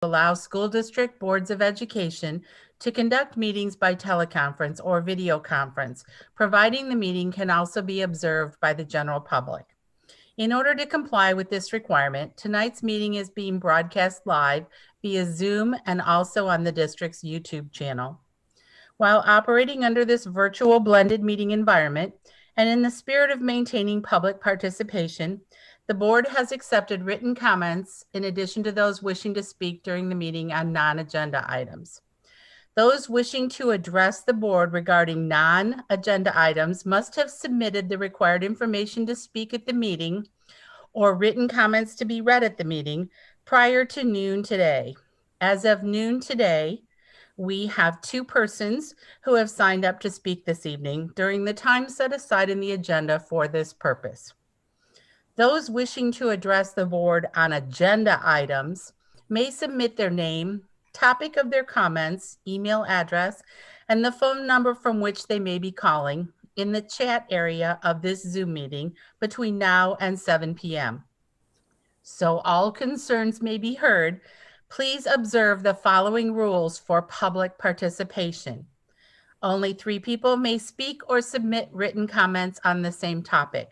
allow school district boards of education to conduct meetings by teleconference or video conference, providing the meeting can also be observed by the general public. In order to comply with this requirement, tonight's meeting is being broadcast live via Zoom and also on the district's YouTube channel. While operating under this virtual blended meeting environment, and in the spirit of maintaining public participation, the board has accepted written comments in addition to those wishing to speak during the meeting on non-agenda items. Those wishing to address the board regarding non-agenda items must have submitted the required information to speak at the meeting or written comments to be read at the meeting prior to noon today. As of noon today, we have 2 persons who have signed up to speak this evening during the time set aside in the agenda for this purpose. Those wishing to address the board on agenda items may submit their name, topic of their comments, email address, and the phone number from which they may be calling in the chat area of this Zoom meeting between now and 7 p.m. So all concerns may be heard. Please observe the following rules for public participation. Only 3 people may speak or submit written comments on the same topic.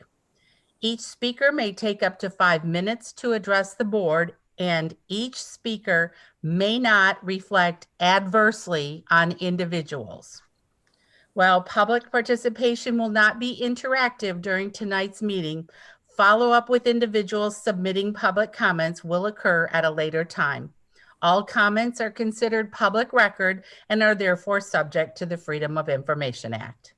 Each speaker may take up to 5 minutes to address the board, and each speaker may not reflect adversely on individuals. While public participation will not be interactive during tonight's meeting, follow-up with individuals submitting public comments will occur at a later time. All comments are considered public record and are therefore subject to the Freedom of Information Act.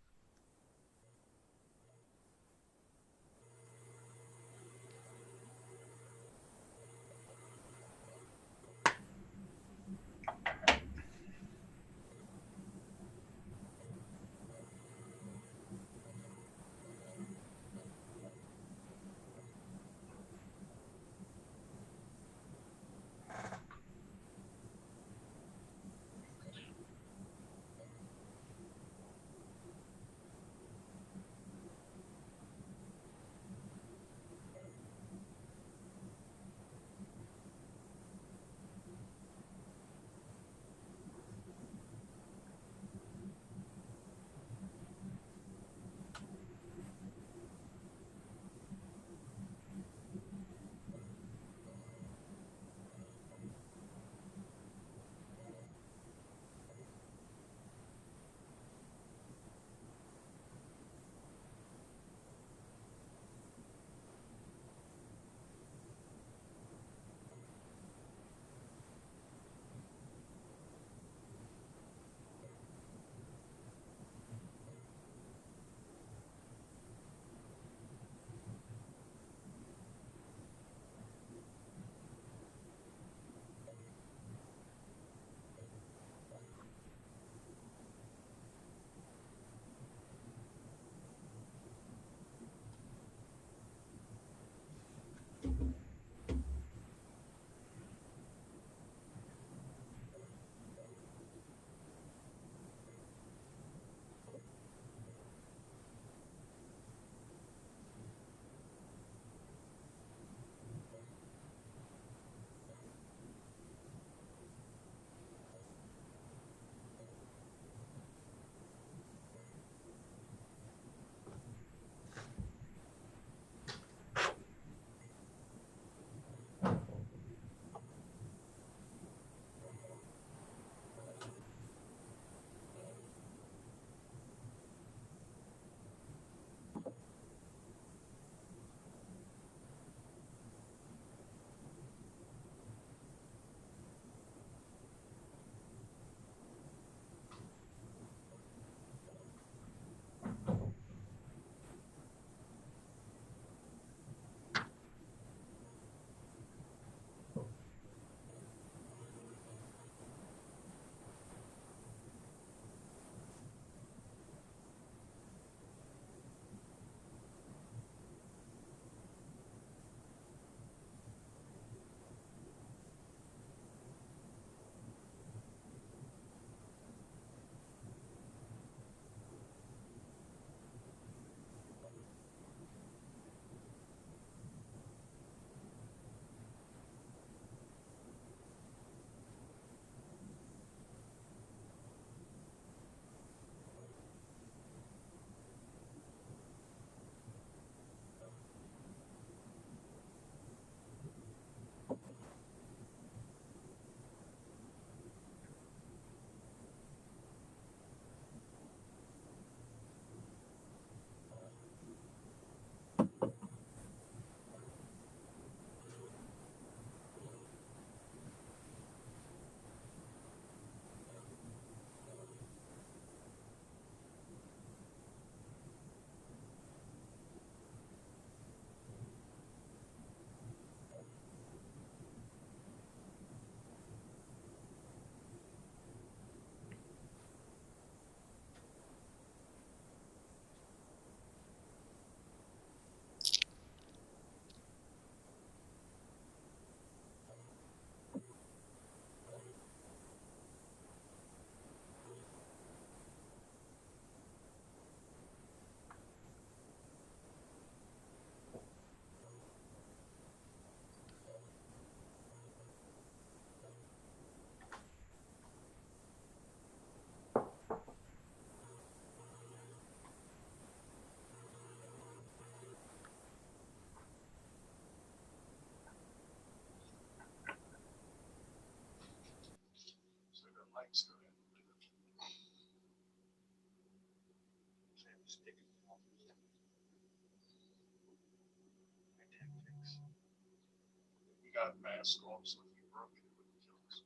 got masks on, so if you broke it, it wouldn't kill us.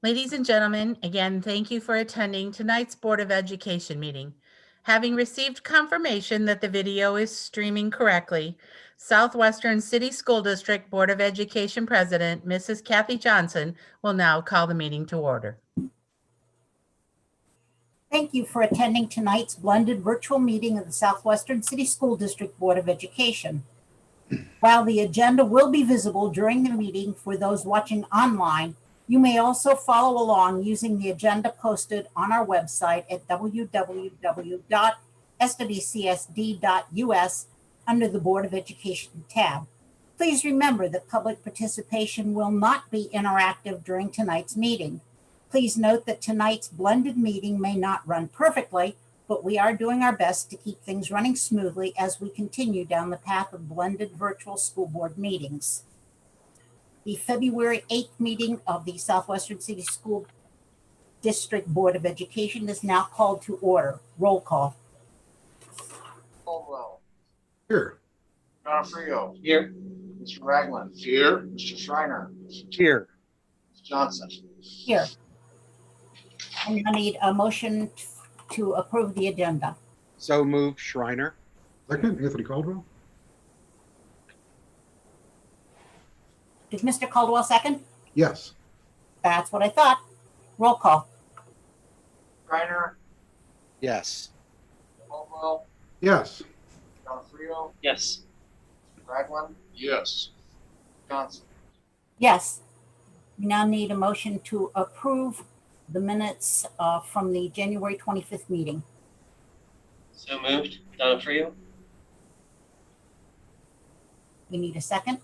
Ladies and gentlemen, again, thank you for attending tonight's Board of Education meeting. Having received confirmation that the video is streaming correctly, Southwestern City School District Board of Education President, Mrs. Kathy Johnson, will now call the meeting to order. Thank you for attending tonight's blended virtual meeting of the Southwestern City School District Board of Education. While the agenda will be visible during the meeting for those watching online, you may also follow along using the agenda posted on our website at www.swcsd.us under the Board of Education tab. Please remember that public participation will not be interactive during tonight's meeting. Please note that tonight's blended meeting may not run perfectly, but we are doing our best to keep things running smoothly as we continue down the path of blended virtual school board meetings. The February 8th meeting of the Southwestern City School District Board of Education is now called to order. Roll call. Caldwell. Here. Donofrio. Here. Mr. Ragland. Here. Mr. Schreiner. Here. Ms. Johnson. Here. And I need a motion to approve the agenda. So moved, Schreiner. Second, Anthony Caldwell. Did Mr. Caldwell second? Yes. That's what I thought. Roll call. Schreiner. Yes. Caldwell. Yes. Donofrio. Yes. Ragland. Yes. Johnson. Yes. We now need a motion to approve the minutes from the January 25th meeting. So moved. Donofrio. We need a second.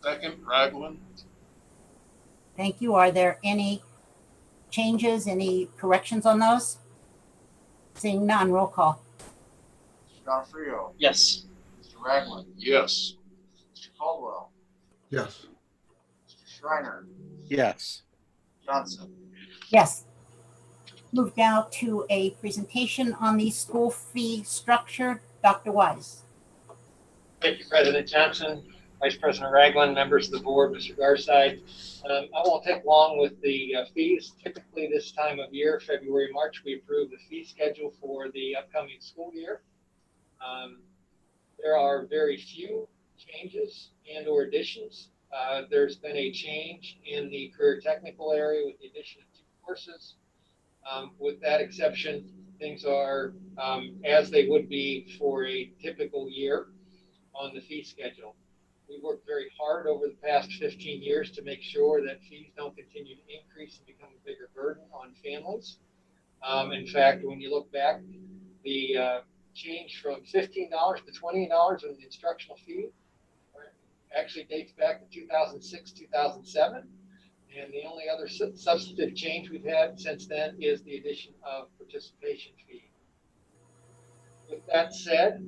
Second, Ragland. Thank you. Are there any changes, any corrections on those? Seeing none, roll call. Mr. Donofrio. Yes. Mr. Ragland. Yes. Mr. Caldwell. Yes. Mr. Schreiner. Yes. Johnson. Yes. Move now to a presentation on the school fee structure. Dr. Wise. Thank you, President Johnson, Vice President Ragland, members of the board, Mr. Garside. I won't take long with the fees. Typically this time of year, February, March, we approve the fee schedule for the upcoming school year. There are very few changes and or additions. There's been a change in the career technical area with the addition of 2 courses. With that exception, things are as they would be for a typical year on the fee schedule. We worked very hard over the past 15 years to make sure that fees don't continue to increase and become a bigger burden on families. In fact, when you look back, the change from $15 to $20 in the instructional fee actually dates back to 2006, 2007. And the only other substantive change we've had since then is the addition of participation fee. With that said,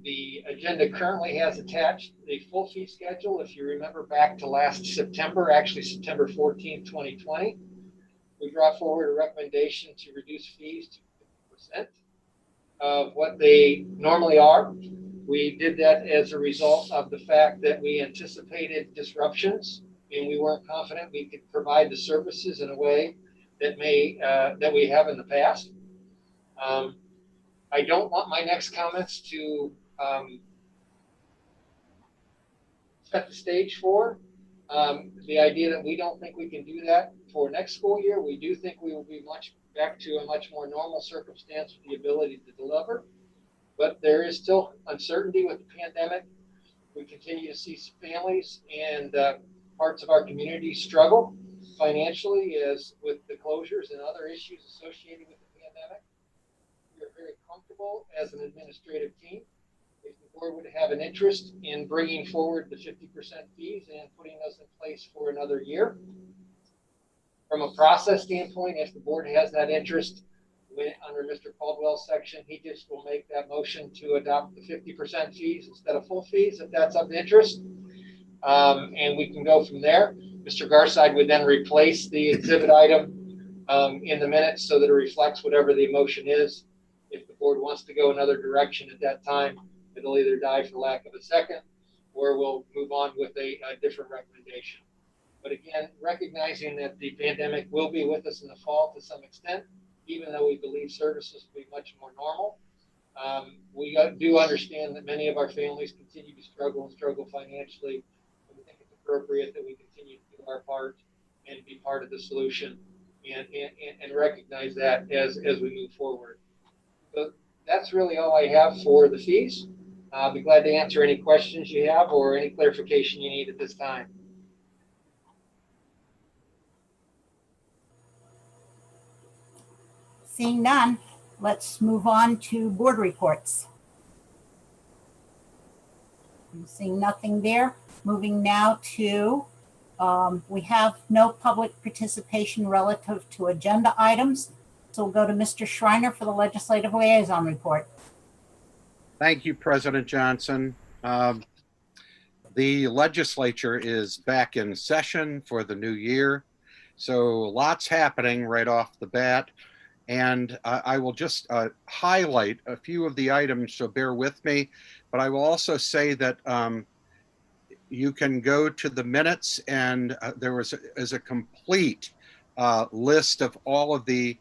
the agenda currently has attached the full fee schedule. If you remember back to last September, actually September 14th, 2020, we brought forward a recommendation to reduce fees to 50% of what they normally are. We did that as a result of the fact that we anticipated disruptions and we weren't confident we could provide the services in a way that that we have in the past. I don't want my next comments to set the stage for the idea that we don't think we can do that for next school year. We do think we will be back to a much more normal circumstance with the ability to deliver, but there is still uncertainty with the pandemic. We continue to see families and parts of our community struggle financially as with the closures and other issues associated with the pandemic. We are very comfortable as an administrative team if the board would have an interest in bringing forward the 50% fees and putting those in place for another year. From a process standpoint, if the board has that interest, under Mr. Caldwell's section, he just will make that motion to adopt the 50% fees instead of full fees, if that's of interest. And we can go from there. Mr. Garside would then replace the exhibit item in the minutes so that it reflects whatever the motion is. If the board wants to go another direction at that time, it'll either die for lack of a second, or we'll move on with a different recommendation. But again, recognizing that the pandemic will be with us in the fall to some extent, even though we believe services will be much more normal, we do understand that many of our families continue to struggle financially. And we think it's appropriate that we continue to do our part and be part of the solution and recognize that as we move forward. So that's really all I have for the fees. I'll be glad to answer any questions you have or any clarification you need at this time. Seeing none, let's move on to board reports. I'm seeing nothing there. Moving now to, we have no public participation relative to agenda items. So we'll go to Mr. Schreiner for the Legislative Liaison report. Thank you, President Johnson. The legislature is back in session for the new year. So lots happening right off the bat. And I will just highlight a few of the items, so bear with me. But I will also say that you can go to the minutes, and there is a complete list of all of the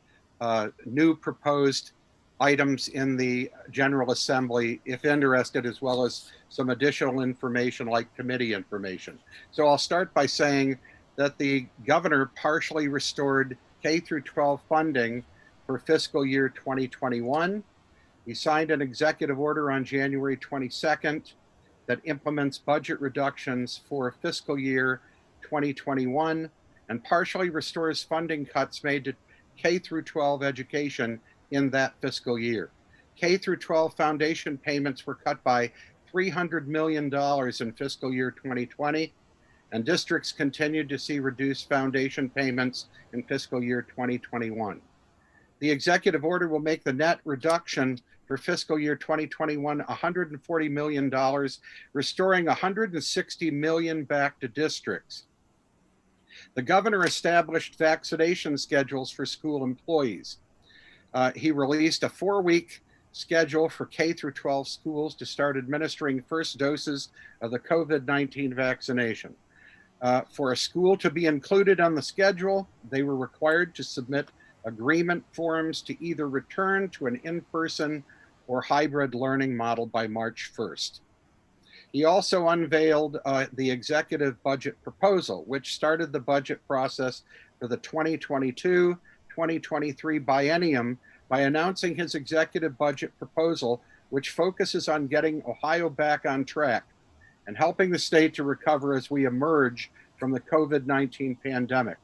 new proposed items in the General Assembly, if interested, as well as some additional information like committee information. So I'll start by saying that the governor partially restored K through 12 funding for fiscal year 2021. He signed an executive order on January 22nd that implements budget reductions for fiscal year 2021 and partially restores funding cuts made to K through 12 education in that fiscal year. K through 12 foundation payments were cut by $300 million in fiscal year 2020, and districts continued to see reduced foundation payments in fiscal year 2021. The executive order will make the net reduction for fiscal year 2021 $140 million, restoring $160 million back to districts. The governor established vaccination schedules for school employees. He released a 4-week schedule for K through 12 schools to start administering first doses of the COVID-19 vaccination. For a school to be included on the schedule, they were required to submit agreement forms to either return to an in-person or hybrid learning model by March 1st. He also unveiled the executive budget proposal, which started the budget process for the 2022-2023 biennium by announcing his executive budget proposal, which focuses on getting Ohio back on track and helping the state to recover as we emerge from the COVID-19 pandemic.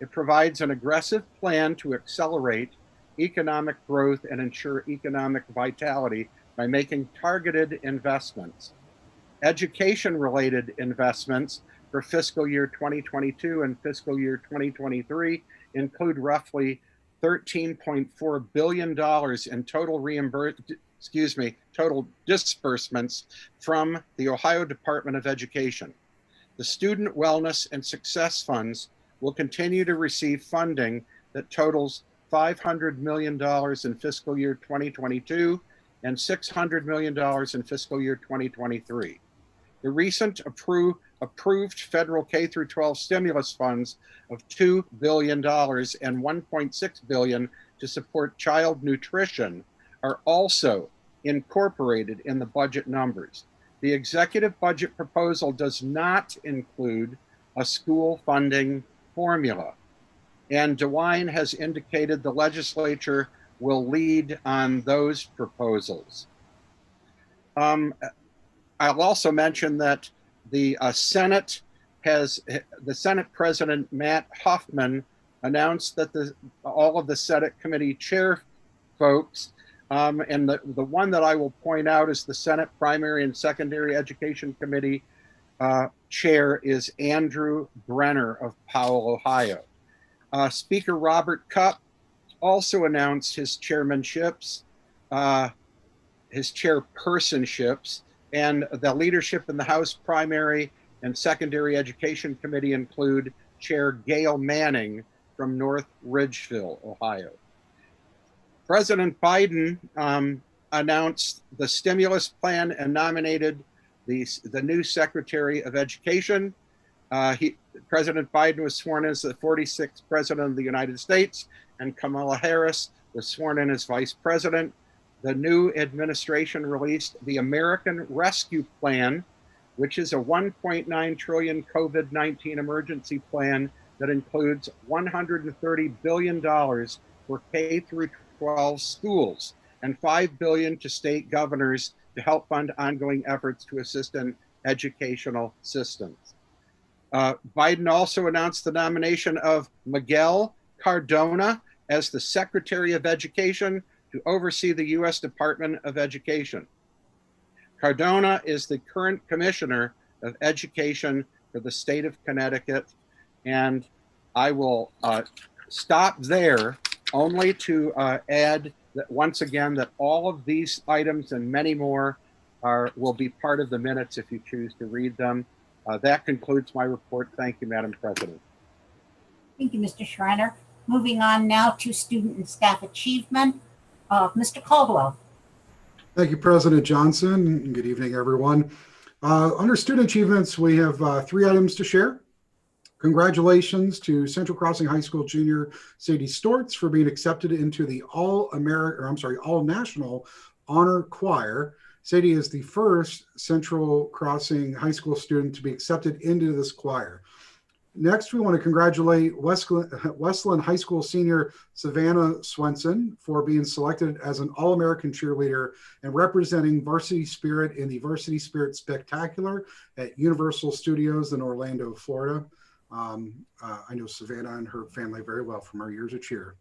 It provides an aggressive plan to accelerate economic growth and ensure economic vitality by making targeted investments. Education-related investments for fiscal year 2022 and fiscal year 2023 include roughly $13.4 billion in total disbursements from the Ohio Department of Education. The Student Wellness and Success Funds will continue to receive funding that totals $500 million in fiscal year 2022 and $600 million in fiscal year 2023. The recent approved federal K through 12 stimulus funds of $2 billion and $1.6 billion to support child nutrition are also incorporated in the budget numbers. The executive budget proposal does not include a school funding formula, and DeWine has indicated the legislature will lead on those proposals. I'll also mention that the Senate President Matt Huffman announced that all of the Senate committee chair folks, and the one that I will point out is the Senate Primary and Secondary Education Committee chair is Andrew Brenner of Powell, Ohio. Speaker Robert Cupp also announced his chairmanships, his chairpersonships, and the leadership in the House Primary and Secondary Education Committee include Chair Gail Manning from North Ridgeville, Ohio. President Biden announced the stimulus plan and nominated the new Secretary of Education. President Biden was sworn in as the 46th President of the United States, and Kamala Harris was sworn in as Vice President. The new administration released the American Rescue Plan, which is a $1.9 trillion COVID-19 emergency plan that includes $130 billion for K through 12 schools and $5 billion to state governors to help fund ongoing efforts to assist in educational systems. Biden also announced the nomination of Miguel Cardona as the Secretary of Education to oversee the U.S. Department of Education. Cardona is the current Commissioner of Education for the state of Connecticut, and I will stop there only to add that once again that all of these items and many more will be part of the minutes if you choose to read them. That concludes my report. Thank you, Madam President. Thank you, Mr. Schreiner. Moving on now to student and staff achievement. Mr. Caldwell. Thank you, President Johnson. Good evening, everyone. Under student achievements, we have 3 items to share. Congratulations to Central Crossing High School junior Sadie Stortz for being accepted into the All-National Honor Choir. Sadie is the first Central Crossing High School student to be accepted into this choir. Next, we want to congratulate Westland High School senior Savannah Swenson for being selected as an All-American cheerleader and representing Varsity Spirit in the Varsity Spirit Spectacular at Universal Studios in Orlando, Florida. I know Savannah and her family very well from our years of cheer.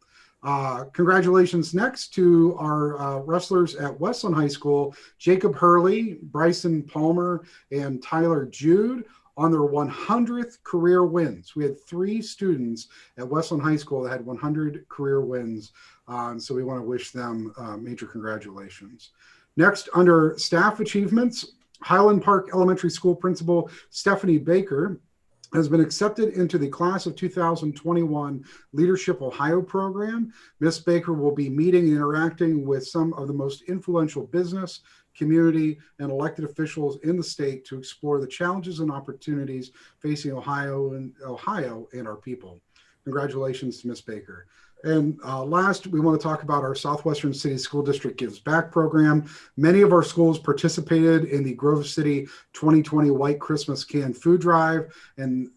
Congratulations next to our wrestlers at Westland High School, Jacob Hurley, Bryson Palmer, and Tyler Jude on their 100th career wins. We had 3 students at Westland High School that had 100 career wins. So we want to wish them major congratulations. Next, under staff achievements, Highland Park Elementary School Principal Stephanie Baker has been accepted into the class of 2021 Leadership Ohio program. Ms. Baker will be meeting and interacting with some of the most influential business, community, and elected officials in the state to explore the challenges and opportunities facing Ohio and our people. Congratulations to Ms. Baker. And last, we want to talk about our Southwestern City School District Gives Back program. Many of our schools participated in the Grove City 2020 White Christmas Canned Food Drive, and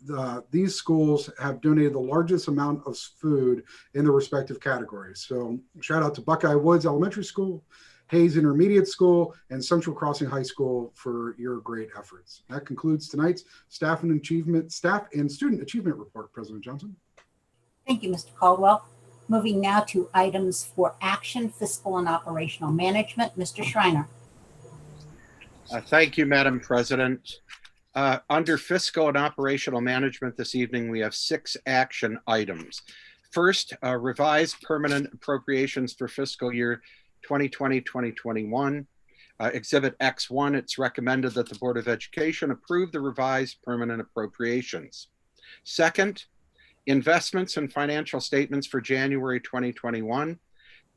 these schools have donated the largest amount of food in their respective categories. So shout out to Buckeye Woods Elementary School, Hayes Intermediate School, and Central Crossing High School for your great efforts. That concludes tonight's staff and student achievement report, President Johnson. Thank you, Mr. Caldwell. Moving now to items for action, fiscal and operational management. Mr. Schreiner. Thank you, Madam President. Under fiscal and operational management this evening, we have 6 action items. First, revised permanent appropriations for fiscal year 2020-2021. Exhibit X1, it's recommended that the Board of Education approve the revised permanent appropriations. Second, investments and financial statements for January 2021.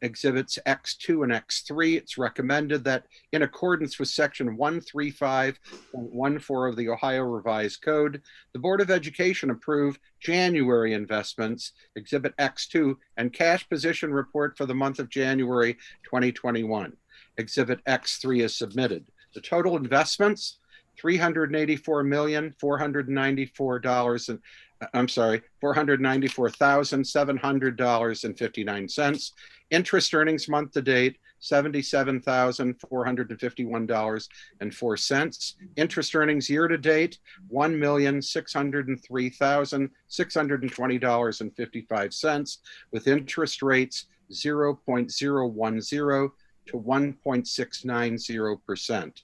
Exhibits X2 and X3, it's recommended that in accordance with section 135.14 of the Ohio Revised Code, the Board of Education approve January investments, Exhibit X2, and cash position report for the month of January 2021. Exhibit X3 is submitted. The total investments, $494,700.59. Interest earnings month to date, $77,451.04. Interest earnings year to date, $1,603,620.55, with interest rates 0.010 to 1.690%.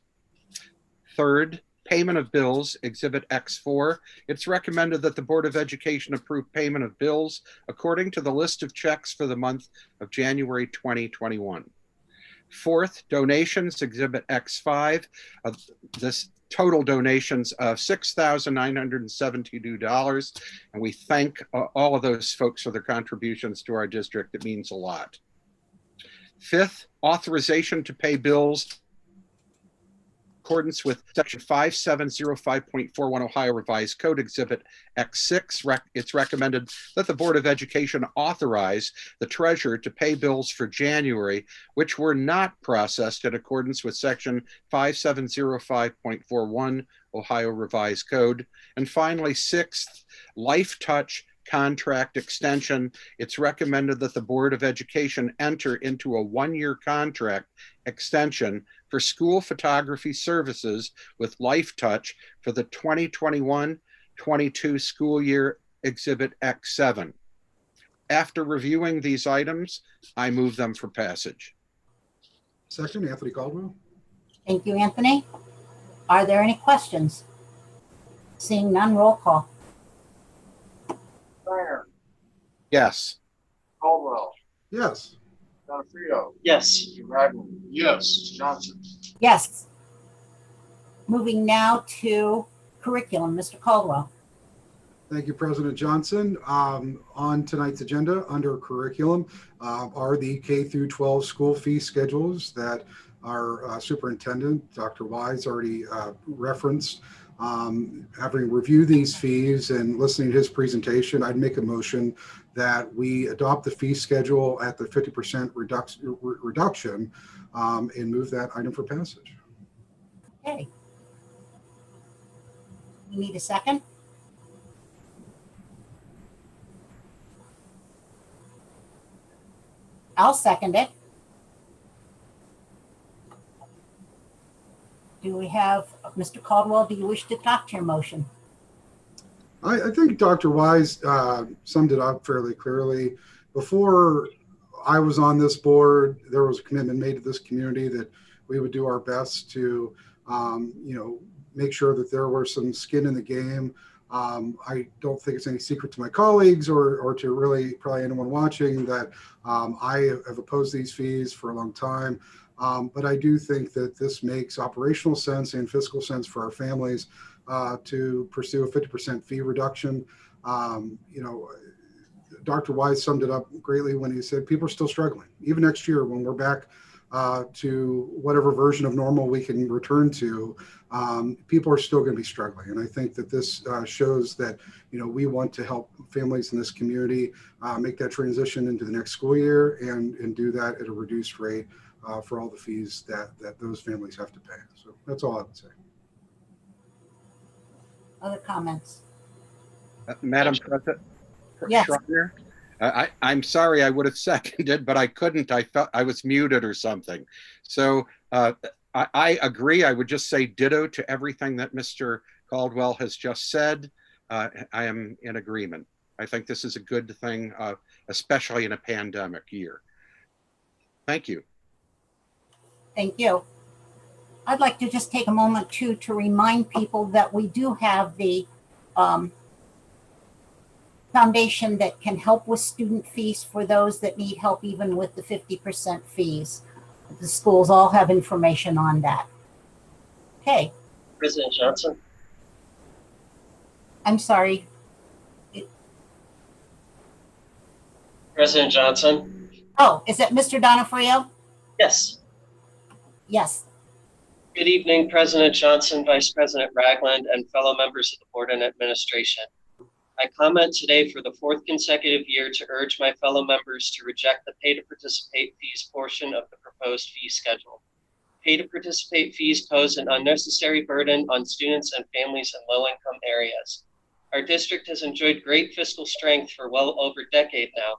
Third, Payment of bills, Exhibit X4. It's recommended that the Board of Education approve payment of bills according to the list of checks for the month of January 2021. Fourth, donations, Exhibit X5. This total donations of $6,972. And we thank all of those folks for their contributions to our district. It means a lot. Fifth, authorization to pay bills in accordance with Section 5705.41 Ohio Revised Code, Exhibit X6. It's recommended that the Board of Education authorize the treasurer to pay bills for January, which were not processed in accordance with Section 5705.41 Ohio Revised Code. And finally, sixth, Life Touch contract extension. It's recommended that the Board of Education enter into a one-year contract extension for school photography services with Life Touch for the 2021-22 school year, Exhibit X7. After reviewing these items, I move them for passage. Second, Anthony Caldwell. Thank you, Anthony. Are there any questions? Seeing none, roll call. Steiner, Yes. Caldwell, Yes. Donofrio, Yes. Mr. Ragland. Yes. Mr. Johnson. Yes. Moving now to curriculum, Mr. Caldwell. Thank you, President Johnson. On tonight's agenda, under curriculum, are the K through 12 school fee schedules that our superintendent, Dr. Wise, already referenced. Having reviewed these fees and listening to his presentation, I'd make a motion that we adopt the fee schedule at the 50% reduction and move that item for passage. Okay. You need a second? I'll second it. Do we have, Mr. Caldwell, do you wish to talk to your motion? I think Dr. Wise summed it up fairly clearly. Before I was on this board, there was a commitment made to this community that we would do our best to, make sure that there were some skin in the game. I don't think it's any secret to my colleagues or to really probably anyone watching that I have opposed these fees for a long time. But I do think that this makes operational sense and fiscal sense for our families to pursue a 50% fee reduction. Dr. Wise summed it up greatly when he said people are still struggling. Even next year when we're back to whatever version of normal we can return to, people are still going to be struggling. And I think that this shows that, we want to help families in this community make that transition into the next school year and do that at a reduced rate for all the fees that those families have to pay. So that's all I would say. Other comments? Madam President, Yes. Schreiner, I'm sorry, I would have seconded, but I couldn't. I felt I was muted or something. So I agree. I would just say ditto to everything that Mr. Caldwell has just said. I am in agreement. I think this is a good thing, especially in a pandemic year. Thank you. Thank you. I'd like to just take a moment to remind people that we do have the foundation that can help with student fees for those that need help even with the 50% fees. The schools all have information on that. Okay. President Johnson? I'm sorry. President Johnson? Oh, is it Mr. Donofrio? Yes. Yes. Good evening, President Johnson, Vice President Ragland, and fellow members of the Board and Administration. I comment today for the fourth consecutive year to urge my fellow members to reject the pay-to-participate fees portion of the proposed fee schedule. Pay-to-participate fees pose an unnecessary burden on students and families in low-income areas. Our district has enjoyed great fiscal strength for well over a decade now,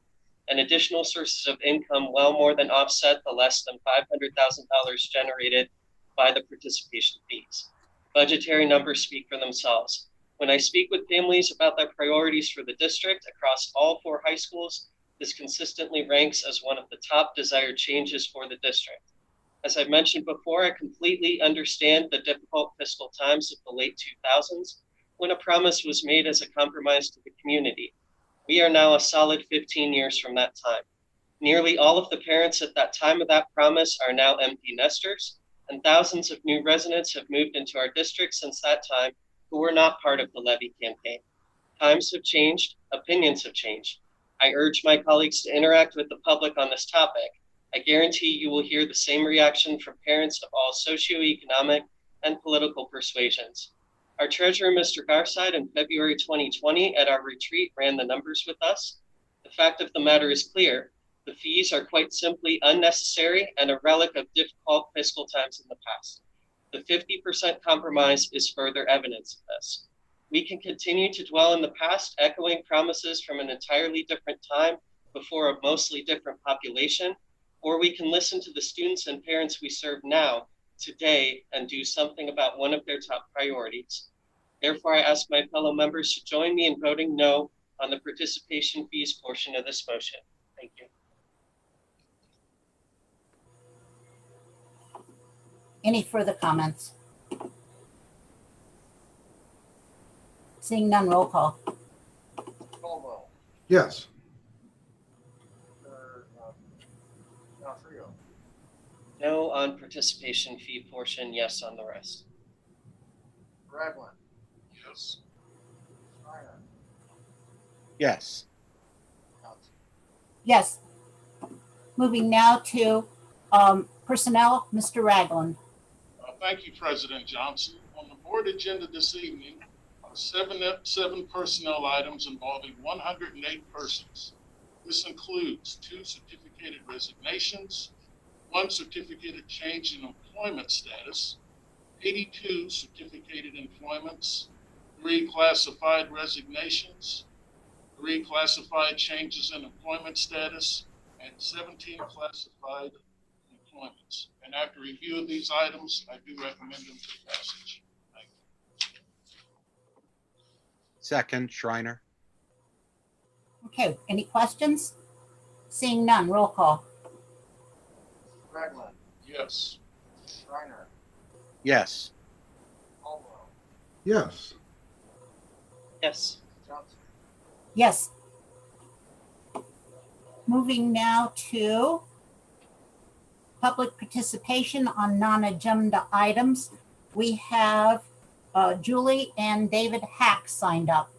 and additional sources of income well more than offset the less than $500,000 generated by the participation fees. Budgetary numbers speak for themselves. When I speak with families about their priorities for the district across all 4 high schools, this consistently ranks as one of the top desired changes for the district. As I mentioned before, I completely understand the difficult fiscal times of the late 2000s when a promise was made as a compromise to the community. We are now a solid 15 years from that time. Nearly all of the parents at that time of that promise are now empty nesters, and thousands of new residents have moved into our district since that time who were not part of the levy campaign. Times have changed, opinions have changed. I urge my colleagues to interact with the public on this topic. I guarantee you will hear the same reaction from parents of all socioeconomic and political persuasions. Our treasurer, Mr. Garside, in February 2020 at our retreat ran the numbers with us. The fact of the matter is clear. The fees are quite simply unnecessary and a relic of difficult fiscal times in the past. The 50% compromise is further evidence of this. We can continue to dwell in the past, echoing promises from an entirely different time before a mostly different population, or we can listen to the students and parents we serve now, today, and do something about one of their top priorities. Therefore, I ask my fellow members to join me in voting no on the participation fees portion of this motion. Thank you. Any further comments? Seeing none, roll call. Caldwell. Yes. Nafrio. No on participation fee portion, yes on the rest. Ragland. Yes. Schreiner. Yes. Johnson. Yes. Moving now to personnel, Mr. Ragland. Thank you, President Johnson. On the board agenda this evening are seven personnel items involving 108 persons. This includes 2 certificated resignations, 1 certificated change in employment status, 82 certificated employments, 3 classified resignations, 3 classified changes in employment status, and 17 classified employments. And after review of these items, I do recommend them for passage. Thank you. Second, Schreiner. Okay, any questions? Seeing none, roll call. Ragland. Yes. Schreiner. Yes. Caldwell. Yes. Yes. Johnson. Yes. Moving now to public participation on non-agenda items. We have Julie and David Hack signed up.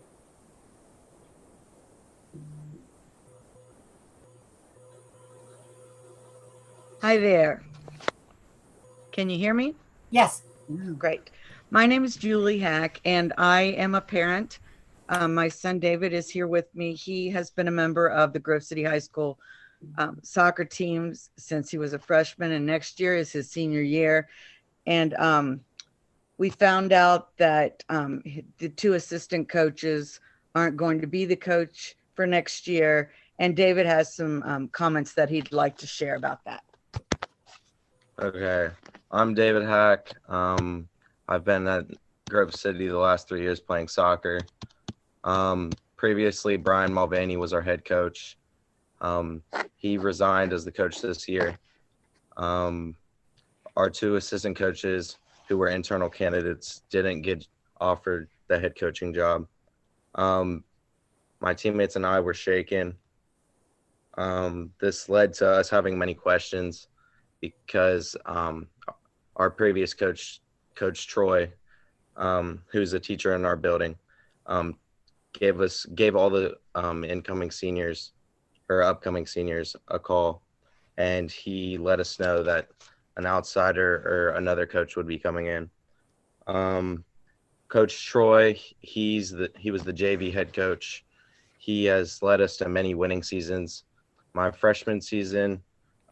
Hi there. Can you hear me? Yes. Great. My name is Julie Hack, and I am a parent. My son David is here with me. He has been a member of the Grove City High School soccer teams since he was a freshman, and next year is his senior year. And we found out that the 2 assistant coaches aren't going to be the coach for next year. And David has some comments that he'd like to share about that. Okay, I'm David Hack. I've been at Grove City the last 3 years playing soccer. Previously, Brian Mulvaney was our head coach. He resigned as the coach this year. Our 2 assistant coaches who were internal candidates didn't get offered the head coaching job. My teammates and I were shaken. This led to us having many questions because our previous coach, Coach Troy, who's a teacher in our building, gave all the incoming seniors or upcoming seniors a call, and he let us know that an outsider or another coach would be coming in. Coach Troy, he was the JV head coach. He has led us to many winning seasons. My freshman season,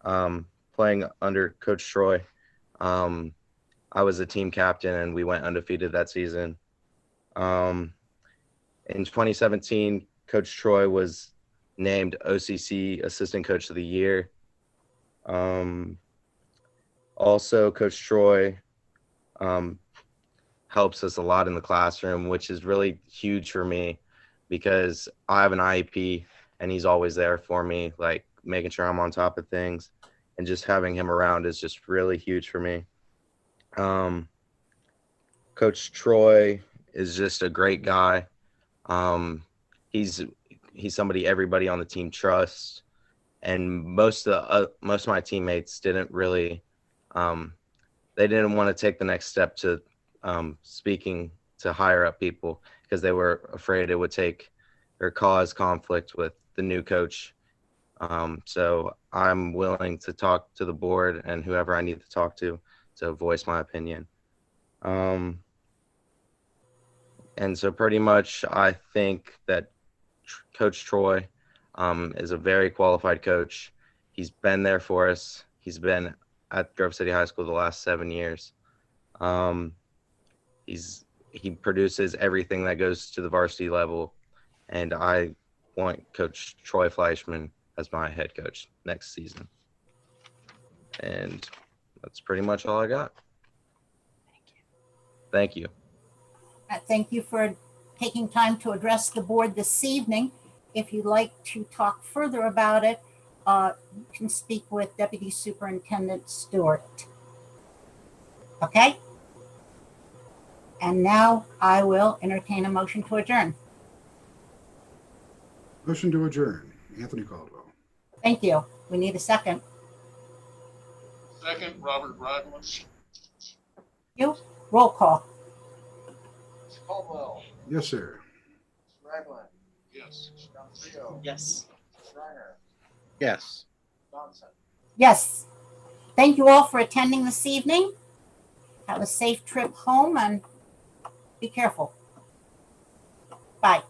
playing under Coach Troy, I was a team captain and we went undefeated that season. In 2017, Coach Troy was named OCC Assistant Coach of the Year. Also, Coach Troy helps us a lot in the classroom, which is really huge for me because I have an IEP and he's always there for me, like making sure I'm on top of things. and just having him around is just really huge for me. Coach Troy is just a great guy. He's somebody everybody on the team trusts, and most of my teammates didn't really they didn't want to take the next step to speaking to higher up people because they were afraid it would take or cause conflict with the new coach. So I'm willing to talk to the board and whoever I need to talk to voice my opinion. And so pretty much I think that Coach Troy is a very qualified coach. He's been there for us. He's been at Grove City High School the last 7 years. He produces everything that goes to the varsity level, and I want Coach Troy Fleischman as my head coach next season. And that's pretty much all I got. Thank you. Thank you for taking time to address the board this evening. If you'd like to talk further about it, you can speak with Deputy Superintendent Stewart. Okay? And now I will entertain a motion to adjourn. Motion to adjourn. Anthony Caldwell. Thank you. We need a second. Second, Robert Ragland. You, roll call. Mr. Caldwell. Yes, sir. Mr. Ragland. Yes. John Trio. Yes. Mr. Reiner. Yes. Johnson. Yes. Thank you all for attending this evening. Have a safe trip home and be careful. Bye.